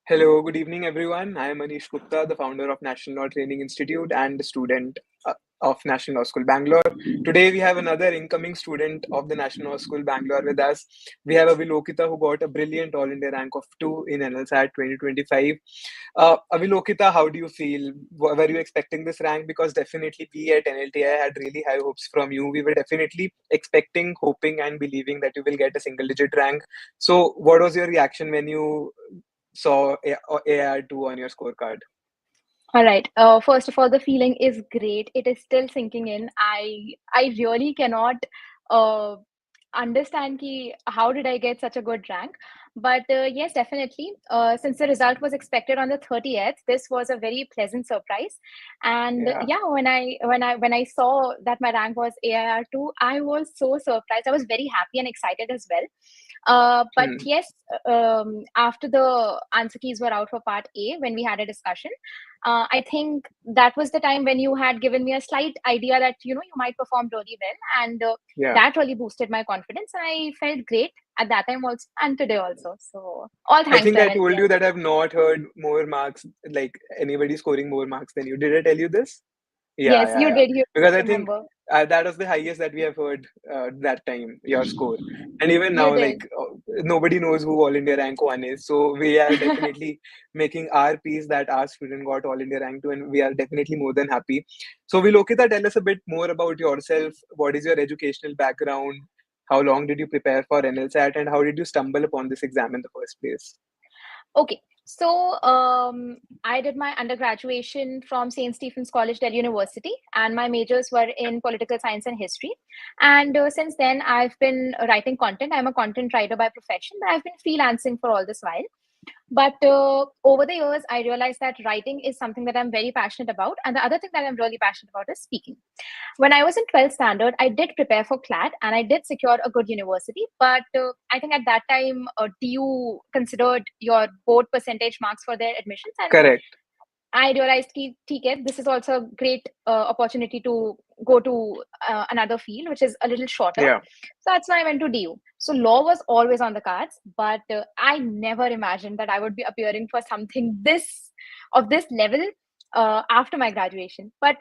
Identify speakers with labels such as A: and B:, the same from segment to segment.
A: Hello, good evening, everyone. I am Manish Gupta, the founder of National Law Training Institute and a student of National Law School Bangalore. Today, we have another incoming student of the National Law School Bangalore with us. We have Avilokita, who got a brilliant All India rank of 2 in NLSAT 2025. Avilokita, how do you feel? Were you expecting this rank? Because definitely we at NLTI had really high hopes from you. We were definitely expecting, hoping, and believing that you will get a single digit rank. So, what was your reaction when you saw AR2 on your scorecard?
B: All right. First of all, the feeling is great. It is still sinking in. I really cannot uh, understand how did I get such a good rank. But yes, definitely. Since the result was expected on the 30th, this was a very pleasant surprise. And
A: Yeah.
B: yeah, when I saw that my rank was AIR2, I was so surprised. I was very happy and excited as well. But
A: Hmm.
B: yes, after the answer keys were out for part A, when we had a discussion, I think that was the time when you had given me a slight idea that you might perform really well, and
A: Yeah.
B: that really boosted my confidence. And I felt great at that time also, and today also. So all
A: I
B: thanks
A: think
B: to
A: I told
B: NLTI.
A: you that I've not heard more marks, like anybody scoring more marks than you. Did I tell you this? Yeah,
B: Yes,
A: yeah,
B: you
A: yeah.
B: did. You
A: Because I think
B: remember?
A: that was the highest that we have heard that time, your score. And even
B: You
A: now, like,
B: did.
A: nobody knows who All India Rank 1 is. So we are definitely making our piece that our student got All India Rank 2, and we are definitely more than happy. So, Vilokita, tell us a bit more about yourself. What is your educational background? How long did you prepare for NLSAT, and how did you stumble upon this exam in the first place?
B: Okay. So I did my undergraduation from St. Stephen's College, Delhi University, and my majors were in political science and history. And since then, I've been writing content. I'm a content writer by profession, but I've been freelancing for all this while. But over the years, I realized that writing is something that I'm very passionate about. And the other thing that I'm really passionate about is speaking. When I was in 12th standard, I did prepare for CLAT and I did secure a good university. But I think at that time, DU considered your board percentage marks for their admissions. And
A: Correct.
B: I realized that this is also a great opportunity to go to another field, which is a little shorter.
A: Yeah.
B: So that's why I went to DU. So law was always on the cards, but I never imagined that I would be appearing for something this level after my graduation. But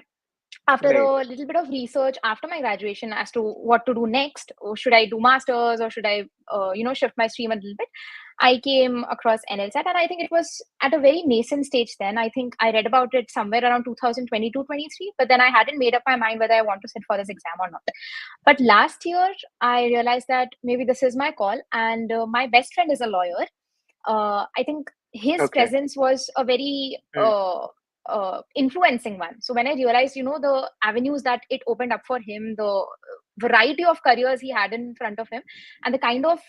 B: after
A: Right.
B: a little bit of research after my graduation as to what to do next, or should I do masters, or should I shift my stream a little bit, I came across NLSAT, and I think it was at a very nascent stage then. I think I read about it somewhere around 2022-23, but then I hadn't made up my mind whether I want to sit for this exam or not. But last year I realized that maybe this is my call, and my best friend is a lawyer. I think his
A: Okay.
B: presence was a very
A: Hmm.
B: influencing one. So when I realized, the avenues that it opened up for him, the variety of careers he had in front of him, and the kind of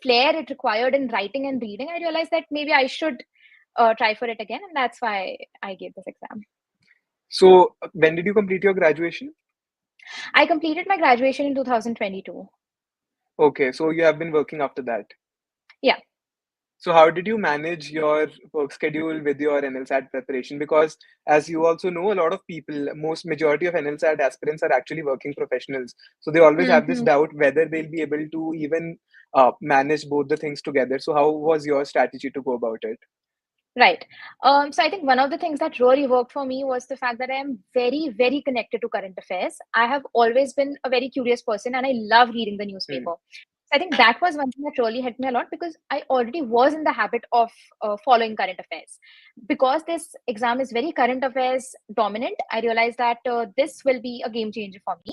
B: flair it required in writing and reading, I realized that maybe I should try for it again, and that's why I gave this exam.
A: So, when did you complete your graduation?
B: I completed my graduation in 2022.
A: Okay, so you have been working after that.
B: Yeah.
A: So, how did you manage your work schedule with your NLSAT preparation? Because, as you also know, a lot of people, most majority of NLSAT aspirants are actually working professionals. So, they always have this
B: Hmm.
A: doubt whether they'll be able to even manage both the things together. So, how was your strategy to go about it?
B: Right. So I think one of the things that really worked for me was the fact that I am very, very connected to current affairs. I have always been a very curious person and I love reading the
A: Hmm.
B: newspaper. So I think that was one thing that really helped me a lot because I already was in the habit of following current affairs. Because this exam is very current affairs dominant, I realized that this will be a game changer for me.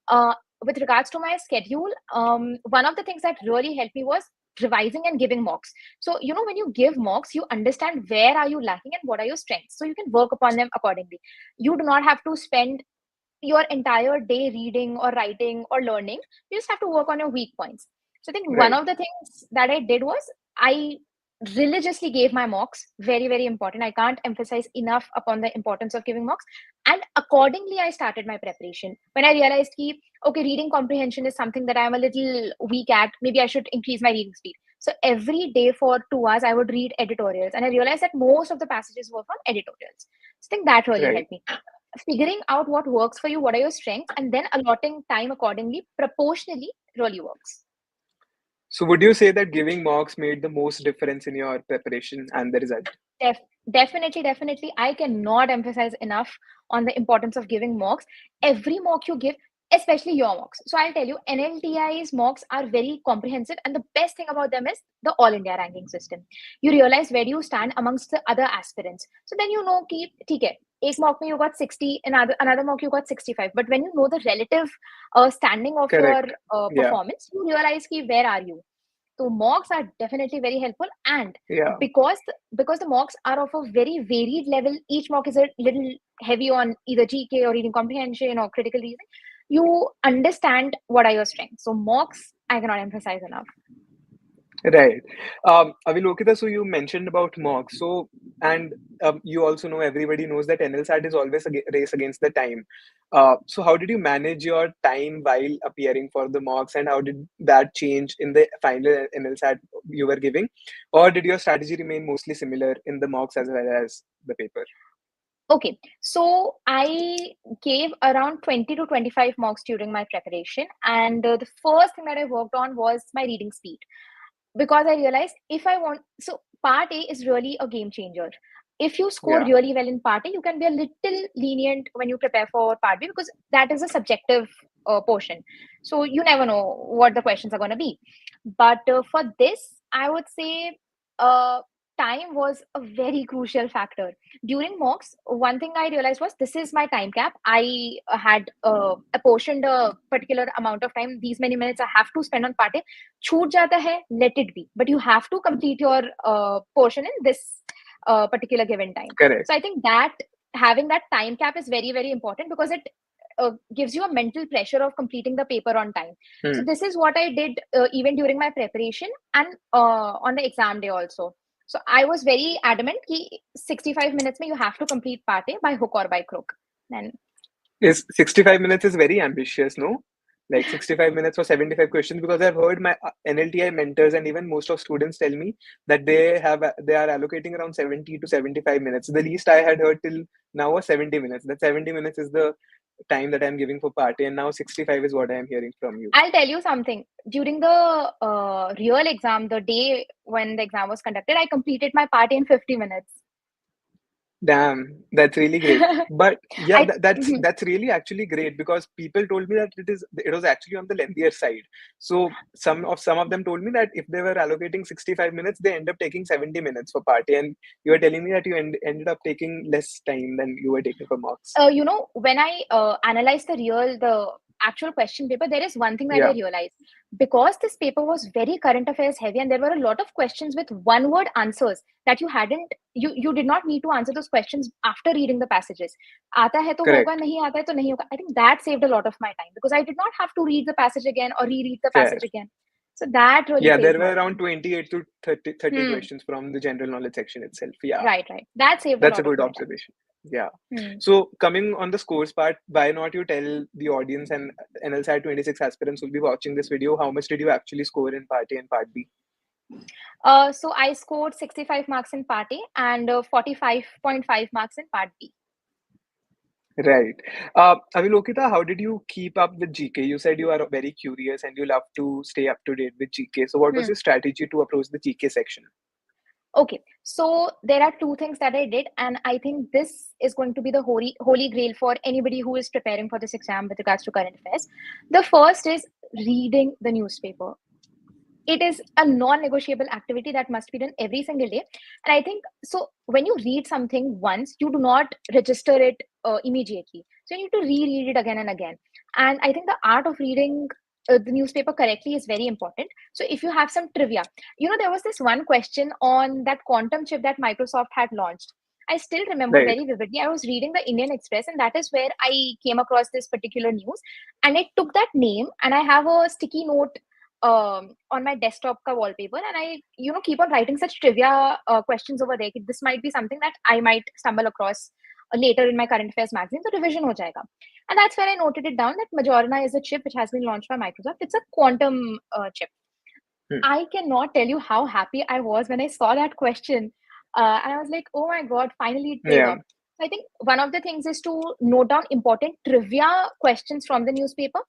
B: Uh, with regards to my schedule, one of the things that really helped me was revising and giving mocks. So when you give mocks, you understand where are you lacking and what are your strengths, so you can work upon them accordingly. You do not have to spend your entire day reading or writing or learning. You just have to work on your weak points. So I think one
A: Right.
B: of the things that I did was I religiously gave my mocks. Very, very important. I can't emphasize enough upon the importance of giving mocks. And accordingly, I started my preparation. When I realized okay, reading comprehension is something that I'm a little weak at, maybe I should increase my reading speed. So every day for 2 hours, I would read editorials. And I realized that most of the passages were from editorials. So I think that really
A: Right.
B: helped me. Figuring out what works for you, what are your strengths, and then allotting time accordingly, proportionally, really works.
A: So would you say that giving mocks made the most difference in your preparation and the result?
B: Def- definitely. I cannot emphasize enough on the importance of giving mocks. Every mock you give, especially your mocks. So I'll tell you, NLTI's mocks are very comprehensive, and the best thing about them is the All India ranking system. You realize where do you stand amongst the other aspirants. So then you know कि ठीक है, एक mock में you got 60, another mock you got 65. But when you know the relative standing of your
A: Correct. Yeah.
B: performance, you realize कि where are you. So mocks are definitely very helpful, and
A: Yeah.
B: because the mocks are of a very varied level, each mock is a little heavy on either GK or reading comprehension or critical reasoning. You understand what are your strengths. So mocks, I cannot emphasize enough.
A: Right. Avilokita, so you mentioned about mocks. So, and you also know, everybody knows that NLSAT is always a race against the time. So how did you manage your time while appearing for the mocks, and how did that change in the final NLSAT you were giving? Or did your strategy remain mostly similar in the mocks as well as the paper?
B: Okay, so I gave around 20 to 25 mocks during my preparation, and the first thing that I worked on was my reading speed, because I realized if I want, so part A is really a game changer. If you score
A: Yeah,
B: really well in part A, you can be a little lenient when you prepare for part B, because that is a subjective portion. So you never know what the questions are going to be. But for this, I would say uh, time was a very crucial factor. During mocks, one thing I realized was this is my time cap. I had apportioned a particular amount of time. These many minutes I have to spend on part A. छूट जाता है, let it be. But you have to complete your portion in this particular given time.
A: correct.
B: So I think that having that time cap is very, very important, because it gives you a mental pressure of completing the paper on time. So
A: Hmm.
B: this is what I did even during my preparation and on the exam day also. So I was very adamant that 65 minutes mein you have to complete part A by hook or by crook. And
A: Is 65 minutes is very ambitious, no? Like 65 minutes for 75 questions, because I've heard my NLTI mentors and even most of students tell me that they are allocating around 70 to 75 minutes. The least I had heard till now was 70 minutes. That 70 minutes is the time that I'm giving for party, and now 65 is what I am hearing from you.
B: I'll tell you something. During the real exam, the day when the exam was conducted, I completed my part in 50 minutes.
A: Damn, that's really great. But yeah,
B: I Mhm.
A: that's really actually great, because people told me that it was actually on the lengthier side. So some of them told me that if they were allocating 65 minutes, they end up taking 70 minutes for party, and you were telling me that you ended up taking less time than you were taking for marks.
B: When I analyzed the actual question paper, there is one thing that I
A: Yeah,
B: realized. Because this paper was very current affairs heavy, and there were a lot of questions with one word answers that you did not need to answer those questions after reading the passages. आता है तो होगा,
A: correct.
B: नहीं आता है तो नहीं होगा. I think that saved a lot of my time, because I did not have to read the passage again or reread the
A: Fair.
B: passage again. So that really
A: Yeah, there
B: saved
A: were
B: my
A: around
B: time.
A: 28 to 30
B: Hmm.
A: questions from the general knowledge section itself. Yeah.
B: Right. That saved a
A: That's a
B: lot of
A: good
B: my time.
A: observation. Yeah.
B: Hmm.
A: So coming on the scores part, why not you tell the audience and NLSAT 26 aspirants will be watching this video, how much did you actually score in part A and part B?
B: So I scored 65 marks in part A and 45.5 marks in part B.
A: Right. Avilokita, how did you keep up with GK? You said you are very curious and you love to stay up to date with GK. So what was
B: Hmm.
A: your strategy to approach the GK section?
B: Okay, so there are two things that I did, and I think this is going to be the holy grail for anybody who is preparing for this exam with regards to current affairs. The first is reading the newspaper. It is a non-negotiable activity that must be done every single day. And I think so when you read something once, you do not register it immediately. So you need to reread it again and again. And I think the art of reading the newspaper correctly is very important. So if you have some trivia, there was this one question on that quantum chip that Microsoft had launched. I still remember
A: Right.
B: very vividly. I was reading the Indian Express, and that is where I came across this particular news. And I took that name, and I have a sticky note on my desktop ka wallpaper, and I keep on writing such trivia questions over there. This might be something that I might stumble across later in my current affairs magazine, so revision ho jayega. And that's where I noted it down that Majorna is a chip which has been launched by Microsoft. It's a quantum chip.
A: Hmm.
B: I cannot tell you how happy I was when I saw that question, and I was like, oh my god, finally it paid
A: Yeah.
B: off. So I think one of the things is to note down important trivia questions from the newspaper.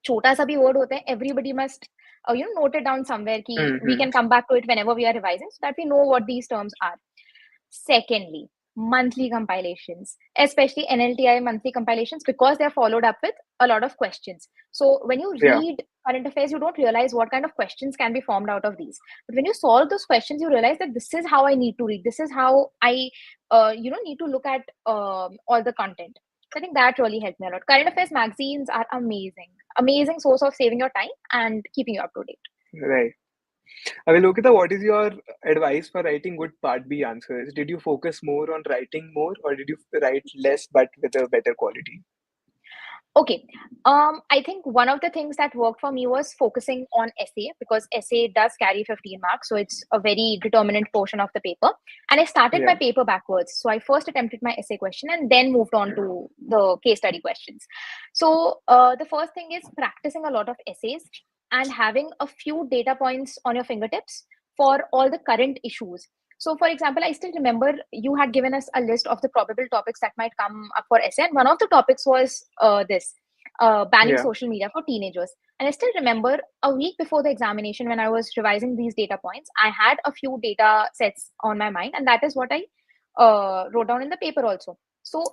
B: छोटा सा भी word होता है, everybody must note it down somewhere कि we
A: Mm-hmm.
B: can come back to it whenever we are revising, so that we know what these terms are. Secondly, monthly compilations, especially NLTI monthly compilations, because they're followed up with a lot of questions. So when you
A: Yeah.
B: read current affairs, you don't realize what kind of questions can be formed out of these. But when you solve those questions, you realize that this is how I need to read. This is how I, need to look at all the content. So I think that really helped me a lot. Current affairs magazines are amazing source of saving your time and keeping you up to date.
A: Right. Avilokita, what is your advice for writing good Part B answers? Did you focus more on writing more, or did you write less but with a better quality?
B: Okay. I think one of the things that worked for me was focusing on essay, because essay does carry 15 marks. So it's a very determinant portion of the paper. And I started my
A: Yeah.
B: paper backwards. So I first attempted my essay question and then moved on to the case study questions. So the first thing is practicing a lot of essays and having a few data points on your fingertips for all the current issues. So, for example, I still remember you had given us a list of the probable topics that might come up for essay, and one of the topics was banning
A: Yeah.
B: social media for teenagers. And I still remember a week before the examination, when I was revising these data points, I had a few data sets on my mind, and that is what I wrote down in the paper also. So,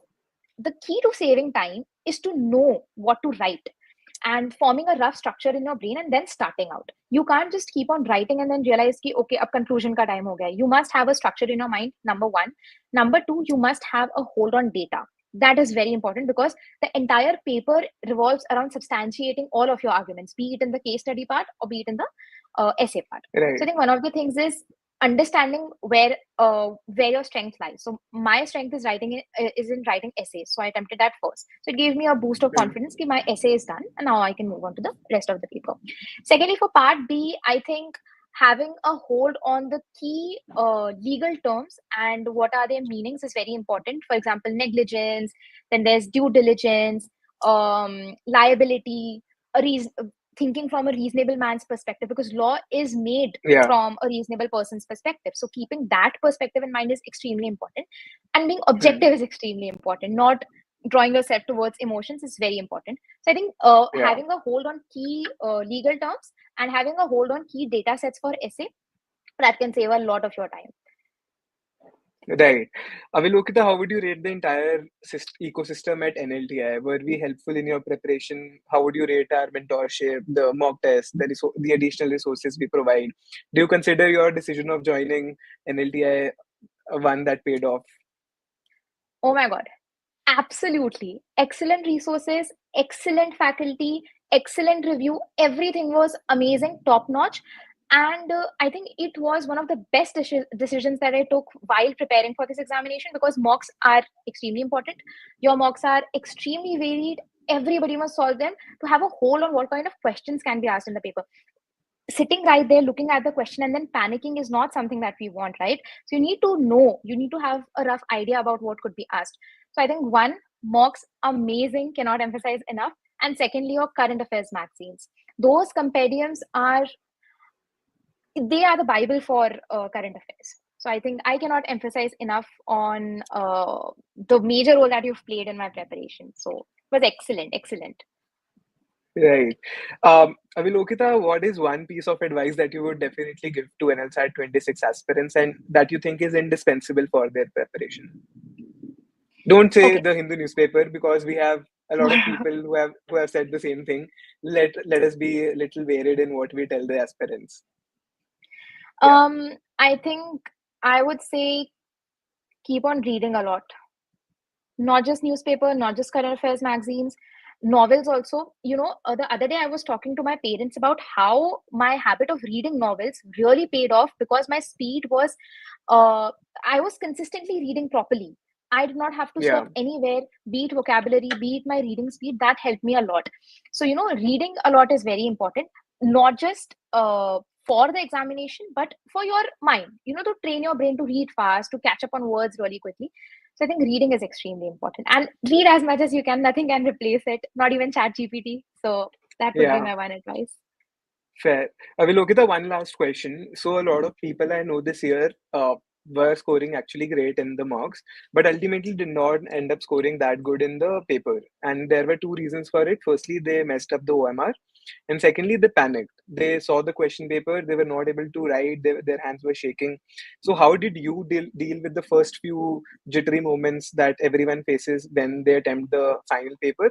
B: the key to saving time is to know what to write and forming a rough structure in your brain and then starting out. You can't just keep on writing and then realize ki okay, ab conclusion ka time ho gaya. You must have a structure in your mind, number one. Number two, you must have a hold on data. That is very important, because the entire paper revolves around substantiating all of your arguments, be it in the case study part or be it in the essay part. So I
A: Right.
B: think one of the things is understanding where your strength lies. So my strength is in writing essays. So I attempted that first. So it gave me a boost of
A: Mm.
B: confidence that my essay is done and now I can move on to the rest of the paper. Secondly, for part B, I think having a hold on the key legal terms and what are their meanings is very important. For example, negligence, then there's due diligence, liability, a reason, thinking from a reasonable man's perspective, because law is made
A: Yeah.
B: from a reasonable person's perspective. So keeping that perspective in mind is extremely important, and being
A: Mm.
B: objective is extremely important. Not drawing yourself towards emotions is very important. So I think
A: Yeah.
B: having a hold on key legal terms and having a hold on key data sets for essay, that can save a lot of your time.
A: Right. Avilokita, how would you rate the entire ecosystem at NLTI? Were we helpful in your preparation? How would you rate our mentorship, the mock test, the additional resources we provide? Do you consider your decision of joining NLTI one that paid off?
B: Oh my god, absolutely. Excellent resources, excellent faculty, excellent review. Everything was amazing, top notch. And I think it was one of the best decisions that I took while preparing for this examination, because mocks are extremely important. Your mocks are extremely varied. Everybody must solve them to have a hold on what kind of questions can be asked in the paper. Sitting right there looking at the question and then panicking is not something that we want, right? So you need to know, you need to have a rough idea about what could be asked. So I think one, mocks amazing, cannot emphasize enough. And secondly, your current affairs magazines, those compendiums are the bible for current affairs. So I think I cannot emphasize enough on the major role that you've played in my preparation. So it was excellent.
A: Right. Avilokita, what is one piece of advice that you would definitely give to NLSAT 26 aspirants and that you think is indispensable for their preparation? Don't say
B: Okay.
A: the Hindu newspaper, because we have a lot of people who have said the same thing. Let us be a little varied in what we tell the aspirants. Yeah.
B: I think I would say keep on reading a lot, not just newspaper, not just current affairs magazines, novels also. The other day I was talking to my parents about how my habit of reading novels really paid off, because my speed was I was consistently reading properly. I did not have to
A: Yeah.
B: stop anywhere, be it vocabulary, be it my reading speed. That helped me a lot. So reading a lot is very important, not just for the examination, but for your mind, to train your brain to read fast, to catch up on words really quickly. So I think reading is extremely important, and read as much as you can. Nothing can replace it, not even Chat GPT. So that would be
A: Yeah.
B: my one advice.
A: Fair. Avilokita, one last question. So a lot of people I know this year were scoring actually great in the mocks, but ultimately did not end up scoring that good in the paper. And there were two reasons for it. Firstly, they messed up the OMR, and secondly, they panicked. They saw the question paper, they were not able to write, their hands were shaking. So, how did you deal with the first few jittery moments that everyone faces when they attempt the final paper?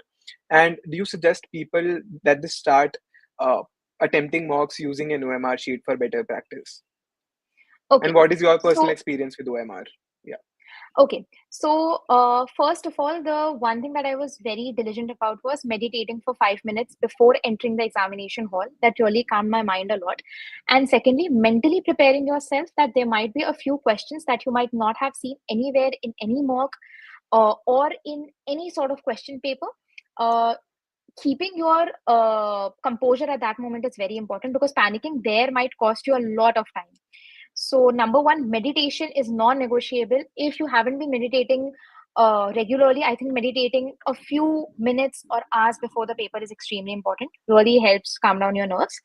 A: And do you suggest people that they start uh, attempting mocks using an OMR sheet for better practice?
B: Okay.
A: And what is your personal
B: So
A: experience with OMR? Yeah.
B: Okay. So, first of all, the one thing that I was very diligent about was meditating for 5 minutes before entering the examination hall. That really calmed my mind a lot. And secondly, mentally preparing yourself that there might be a few questions that you might not have seen anywhere in any mock or in any sort of question paper. Uh, Keeping your composure at that moment is very important because panicking there might cost you a lot of time. So, number one, meditation is non negotiable. If you haven't been meditating regularly, I think meditating a few minutes or hours before the paper is extremely important, really helps calm down your nerves.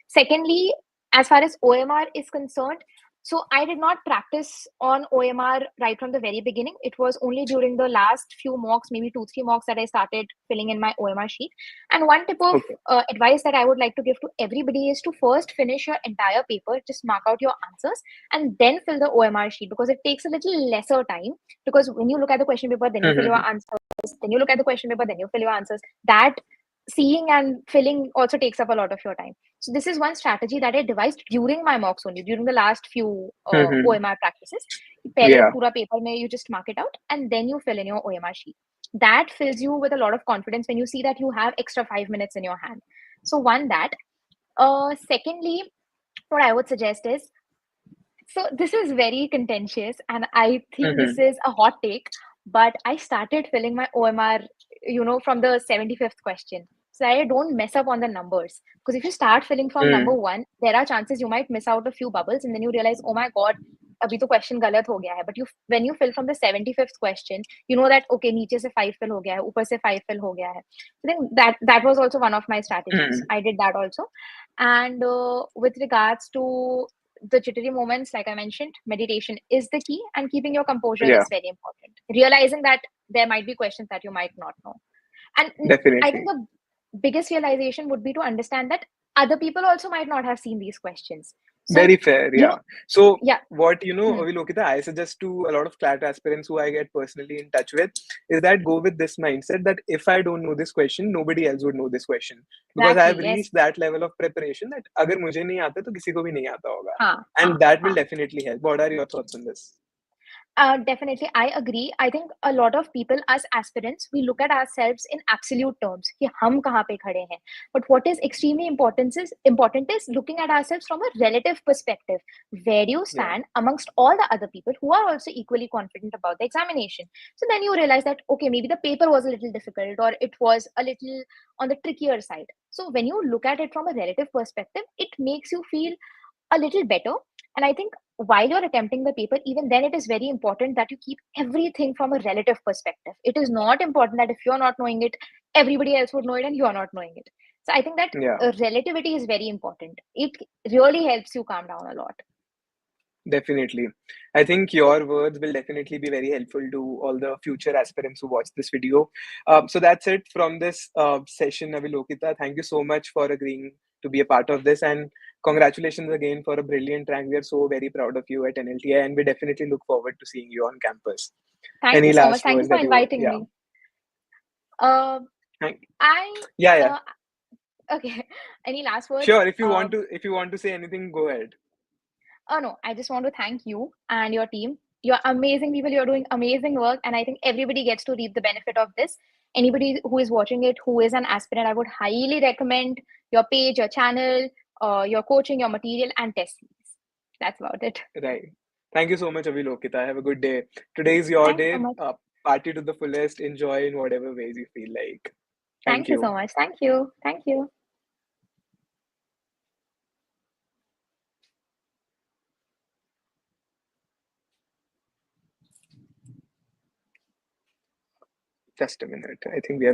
B: Secondly, as far as OMR is concerned, so I did not practice on OMR right from the very beginning. It was only during the last few mocks, maybe 2, 3 mocks, that I started filling in my OMR sheet. And one tip of
A: Okay.
B: advice that I would like to give to everybody is to first finish your entire paper, just mark out your answers, and then fill the OMR sheet because it takes a little lesser time. Because when you look at the question paper, then you fill your answers, then you look at the question paper, then you fill your answers. That seeing and filling also takes up a lot of your time. So this is one strategy that I devised during my mocks only, during the last few OMR practices. Pehle
A: Yeah.
B: pura paper mein you just mark it out and then you fill in your OMR sheet. That fills you with a lot of confidence when you see that you have extra 5 minutes in your hand. So one that. Secondly, what I would suggest is, so this is very contentious and I think this is a hot take, but I started filling my OMR, from the 75th question. So I don't mess up on the numbers. Because if you start filling from number one, there are chances you might miss out a few bubbles and then you realize, oh my God, abhi to question galat ho gaya hai. But when you fill from the 75th question, you know that, okay, niche se 5 fill ho gaya hai, upar se 5 fill ho gaya hai. So I think that was also one of my strategies. I did that also. And with regards to the jittery moments, like I mentioned, meditation is the key, and keeping your composure
A: Yeah.
B: is very important. Realizing that there might be questions that you might not know. And I think
A: Definitely.
B: the biggest realization would be to understand that other people also might not have seen these questions. So,
A: Very fair, yeah. So
B: yeah.
A: what
B: Hmm.
A: Avilokita, I suggest to a lot of CLAT aspirants who I get personally in touch with is that go with this mindset that if I don't know this question, nobody else would know this question. Because I
B: Exactly.
A: have
B: Yes.
A: reached that level of preparation that agar mujhe nahi aata to kisi ko bhi nahi aata hoga.
B: Haan,
A: And
B: haan,
A: that will
B: haan.
A: definitely help. What are your thoughts on this?
B: Definitely, I agree. I think a lot of people, us aspirants, we look at ourselves in absolute terms. कि हम कहाँ पे खड़े हैं. But what is extremely important is looking at ourselves from a relative perspective. Where do you
A: Yeah.
B: stand amongst all the other people who are also equally confident about the examination? So then you realize that, okay, maybe the paper was a little difficult or it was a little on the trickier side. So when you look at it from a relative perspective, it makes you feel a little better. And I think while you're attempting the paper, even then it is very important that you keep everything from a relative perspective. It is not important that if you're not knowing it, everybody else would know it and you're not knowing it. So I think that
A: Yeah.
B: relativity is very important. It really helps you calm down a lot.
A: Definitely. I think your words will definitely be very helpful to all the future aspirants who watch this video. So that's it from this session, Avilokita. Thank you so much for agreeing to be a part of this. And congratulations again for a brilliant rank. We are so very proud of you at NLTI, and we definitely look forward to seeing you on campus.
B: Thank you
A: Any
B: so much.
A: last
B: Thank you
A: words
B: for
A: that you,
B: inviting
A: yeah.
B: me. Uh,
A: Thank,
B: I,
A: yeah, yeah.
B: uh, okay. Any last words?
A: Sure. If you want to say anything, go ahead.
B: Oh no, I just want to thank you and your team. You're amazing people. You're doing amazing work, and I think everybody gets to reap the benefit of this. Anybody who is watching it, who is an aspirant, I would highly recommend your page, your channel, your coaching, your material, and test series. That's about it.
A: Right. Thank you so much, Avilokita. Have a good day. Today is your
B: Thank you so
A: day.
B: much.
A: Party to the fullest. Enjoy in whatever ways you feel like. Thank
B: Thank you so
A: you.
B: much. Thank you. Thank you.
A: Just a minute. I think we are